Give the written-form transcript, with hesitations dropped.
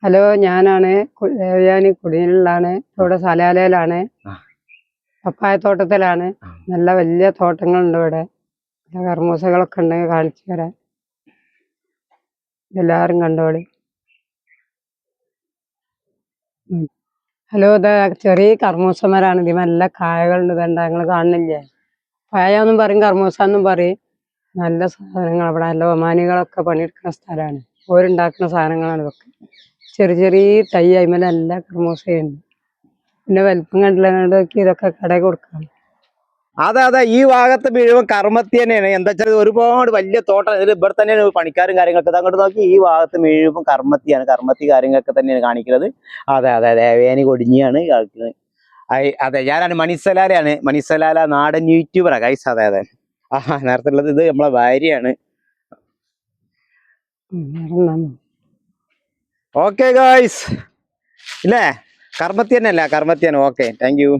Hello, ഞാനാണ് ദേവയാനി കുടിയിലാണ്. ഇവിടെ സലാലയിലാണ്, പപ്പായത്തോട്ടത്തിലാണ്. നല്ല വലിയ തോട്ടങ്ങളുണ്ട് ഇവിടെ. കർമ്മൂസകളൊക്കെ ഉണ്ടെങ്കിൽ കാണിച്ചു തരാം. എല്ലാവരും കണ്ടോളി. ഹലോ, ഇതാ ചെറിയ കർമ്മൂസമരാണ്. ഇതിന് നല്ല കായകളുണ്ട്. ഇതെന്താ നിങ്ങൾ കാണുന്നില്ലേ? പായാന്നും പറയും, കർമ്മൂസാന്നും പറയും. നല്ല സാധനങ്ങൾ അവിടെ. നല്ല ഒമാനികളൊക്കെ പണിയെടുക്കുന്ന സ്ഥലമാണ്. ഓരുണ്ടാക്കുന്ന സാധനങ്ങളാണ് ഇതൊക്കെ. ചെറിയ ചെറിയ തൈ അതിന്മേൽ നല്ല കർമ്മൂസയുണ്ട്. പിന്നെ വലിപ്പം കണ്ടില്ലെങ്കിൽ ഇതൊക്കെ കടയിൽ കൊടുക്കാം. അതെ, ഈ ഭാഗത്ത് മുഴുവൻ കർമ്മത്തി തന്നെയാണ്. എന്താ വെച്ചാൽ ഒരുപാട് വലിയ തോട്ടം. ഇവിടെ തന്നെയാണ് പണിക്കാരും കാര്യങ്ങളൊക്കെ. അങ്ങോട്ട് നോക്കി, ഈ ഭാഗത്ത് മുഴുവൻ കർമ്മത്തിയാണ്. കർമ്മത്തി കാര്യങ്ങളൊക്കെ തന്നെയാണ് കാണിക്കുന്നത്. അതെ, വേനി കൊടിഞ്ഞാണ് കളിക്കുന്നത്. അതെ, ഞാനാണ് മണിസലാലയാണ്. മണിസലാല നാടൻ യൂട്യൂബറാണ് ഗൈസ്. അതെ. നേരത്തെ ഉള്ളത് ഇത് നമ്മളെ ഭാര്യയാണ്. ഓക്കെ ഗൈസ്, ഇല്ലേ? കർമ്മത്തി തന്നെയല്ല, കർമ്മത്തിയാണ്. Okay, thank you.